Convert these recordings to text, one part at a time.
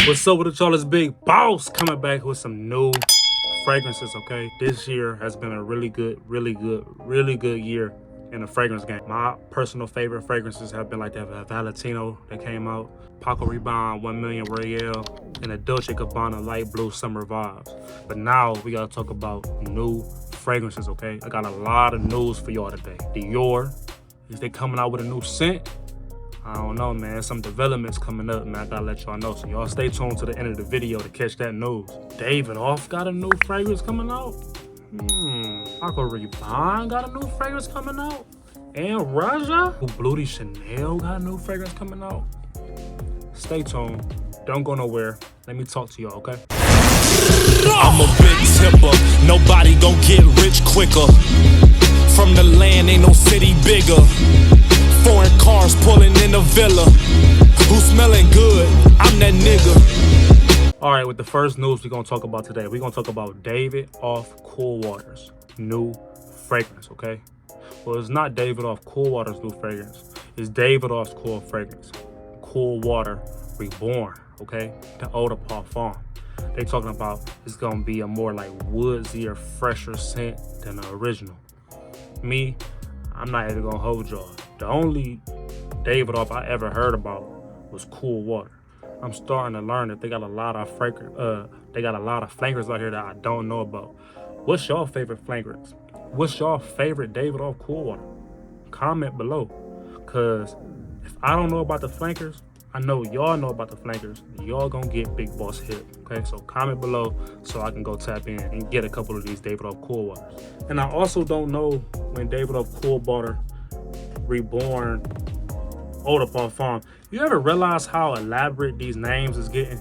What's up with it, y'all? It's Big Boss coming back with some new fragrances, okay? This year has been a really good year in the fragrance game. My personal favorite fragrances have been like the Valentino that came out, Paco Rabanne 1 Million Royale, and the Dolce & Gabbana Light Blue Summer Vibes. But now we gotta talk about new fragrances, okay? I got a lot of news for y'all today. Dior, is they coming out with a new scent? I don't know, man. Some developments coming up, man. I gotta let y'all know. So y'all stay tuned to the end of the video to catch that news. Davidoff got a new fragrance coming out. Paco Rabanne got a new fragrance coming out. And Raja, Bleu De Chanel got a new fragrance coming out. Stay tuned. Don't go nowhere. Let me talk to y'all, okay? I'm a big tipper. Nobody gon' get rich quicker. From the land, ain't no city bigger. Foreign cars pulling in a villa. Who smelling good? I'm that nigga. All right, with the first news we're gonna talk about today, we're gonna talk about Davidoff Cool Water's new fragrance, okay? Well, it's not Davidoff Cool Water's new fragrance. It's Davidoff's cool fragrance. Cool Water Reborn, okay? The eau de parfum. They talking about it's gonna be a more like woodsier, fresher scent than the original. Me, I'm not even gonna hold y'all. The only Davidoff I ever heard about was Cool Water. I'm starting to learn that they got a lot of fragrance out here that I don't know about. What's your favorite fragrance? What's your favorite Davidoff Cool Water? Comment below. Cause if I don't know about the flankers, I know y'all know about the flankers. Y'all gonna get Big Boss hit. Okay, so comment below so I can go tap in and get a couple of these Davidoff Cool Waters. And I also don't know when Davidoff Cool Water Reborn eau de parfum. You ever realize how elaborate these names is getting?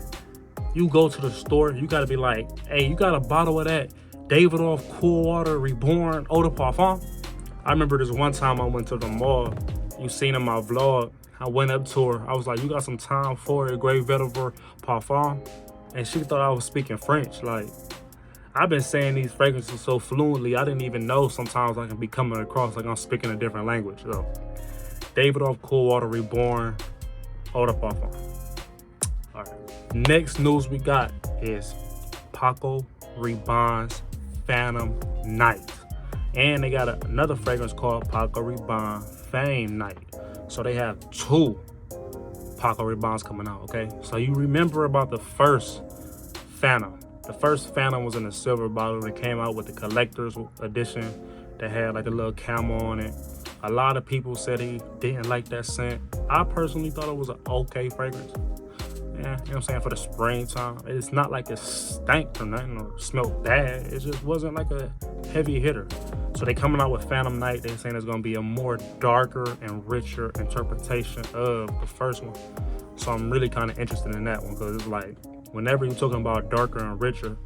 You go to the store, you gotta be like, hey, you got a bottle of that Davidoff Cool Water Reborn eau de parfum? I remember this one time I went to the mall. You seen in my vlog, I went up to her. I was like, you got some time for a Grey Vetiver parfum? And she thought I was speaking French. Like, I've been saying these fragrances so fluently, I didn't even know sometimes I can be coming across like I'm speaking a different language. So, Davidoff Cool Water Reborn eau de parfum. All right. Next news we got is Paco Rabanne's Phantom Night. And they got another fragrance called Paco Rabanne Phantom Night. So they have two Paco Rabannes coming out, okay? So you remember about the first Phantom. The first Phantom was in a silver bottle that came out with the collector's edition that had like a little camel on it. A lot of people said he didn't like that scent. I personally thought it was an okay fragrance. Yeah, you know what I'm saying, for the springtime. It's not like it stank or nothing or smelled bad. It just wasn't like a heavy hitter. So they coming out with Phantom Night. They're saying it's gonna be a more darker and richer interpretation of the first one. So I'm really kind of interested in that one because it's like, whenever you're talking about darker and richer,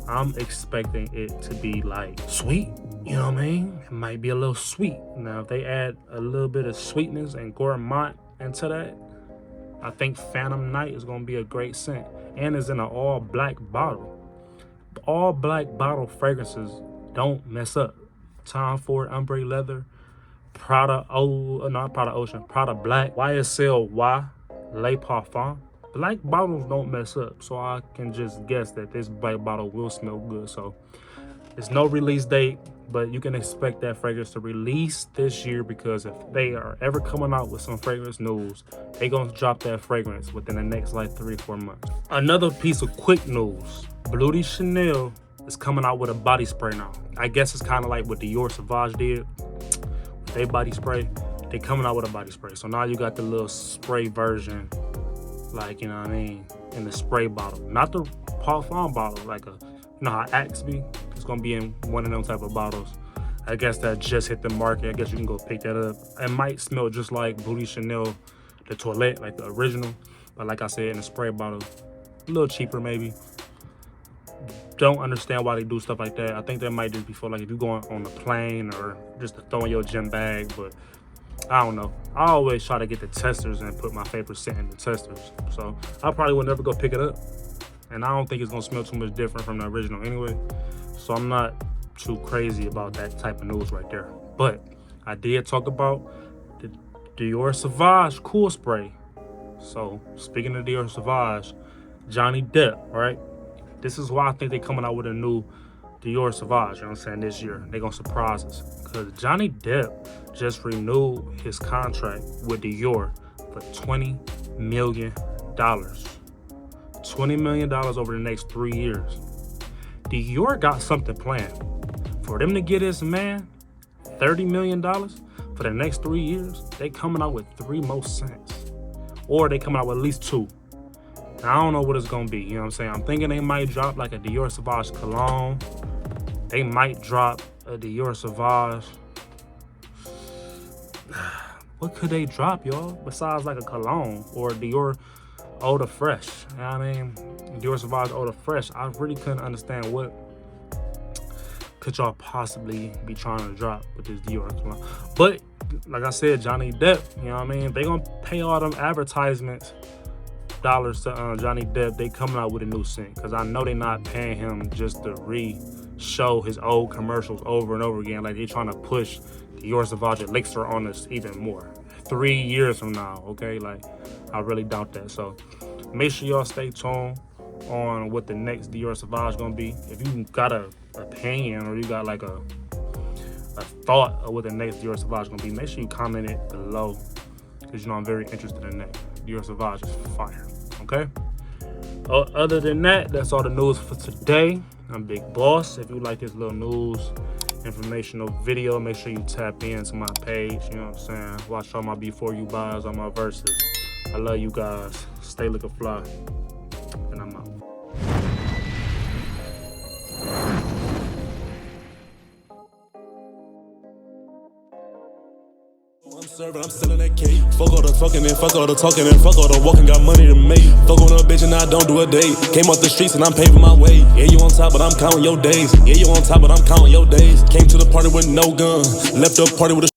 I'm expecting it to be like sweet. You know what I mean? It might be a little sweet. Now, if they add a little bit of sweetness and gourmand into that, I think Phantom Night is gonna be a great scent. And it's in an all black bottle. All black bottle fragrances don't mess up. Tom Ford Ombre Leather, Prada Prada Black, YSL Y, Le Parfum. Black bottles don't mess up, so I can just guess that this black bottle will smell good. So there's no release date, but you can expect that fragrance to release this year, because if they are ever coming out with some fragrance news, they gonna drop that fragrance within the next like 3 or 4 months. Another piece of quick news, Bleu De Chanel is coming out with a body spray now. I guess it's kind of like what Dior Sauvage did with their body spray. They coming out with a body spray. So now you got the little spray version, like, you know what I mean, in the spray bottle. Not the parfum bottle, like you know how Axe be? It's gonna be in one of them type of bottles. I guess that just hit the market. I guess you can go pick that up. It might smell just like Bleu De Chanel, the Toilette, like the original. But like I said, in a spray bottle, a little cheaper maybe. Don't understand why they do stuff like that. I think that might just be for like if you're going on the plane or just to throw in your gym bag, but I don't know. I always try to get the testers and put my favorite scent in the testers. So I probably would never go pick it up. And I don't think it's gonna smell too much different from the original anyway. So I'm not too crazy about that type of news right there. But I did talk about the Dior Sauvage Cool Spray. So speaking of Dior Sauvage, Johnny Depp, right? This is why I think they're coming out with a new Dior Sauvage, you know what I'm saying, this year. They're going to surprise us. Because Johnny Depp just renewed his contract with Dior for $20 million. $20 million over the next 3 years. Dior got something planned. For them to get his man $30 million for the next 3 years, they coming out with 3 more scents. Or they coming out with at least 2. Now, I don't know what it's going to be, you know what I'm saying? I'm thinking they might drop like a Dior Sauvage cologne. They might drop a Dior Sauvage. What could they drop, y'all? Besides like a cologne or a Dior Eau de Fresh. You know what I mean? Dior Sauvage Eau de Fresh. I really couldn't understand what could y'all possibly be trying to drop with this Dior cologne. But like I said, Johnny Depp, you know what I mean? They gonna pay all them advertisements dollars to Johnny Depp. They coming out with a new scent, because I know they not paying him just to show his old commercials over and over again. Like they trying to push Dior Sauvage elixir on us even more 3 years from now. Okay, like I really doubt that. So make sure y'all stay tuned on what the next Dior Sauvage gonna be. If you got a opinion or you got like a thought of what the next Dior Sauvage gonna be, make sure you comment it below, because you know I'm very interested in that. Dior Sauvage is fire. Okay. Other than that, that's all the news for today. I'm Big Boss. If you like this little news informational video, make sure you tap into my page. You know what I'm saying? Watch all my before you buys, all my verses. I love you guys. Stay looking fly. And I'm out. I'm serving, I'm selling that cake. Fuck all the talking and fuck all the talking and fuck all the walking, got money to make. Fuck on a bitch and I don't do a date. Came off the streets and I'm paving my way. Yeah, you on top, but I'm counting your days. Yeah, you on top, but I'm counting your days. Came to the party with no gun. Left the party with a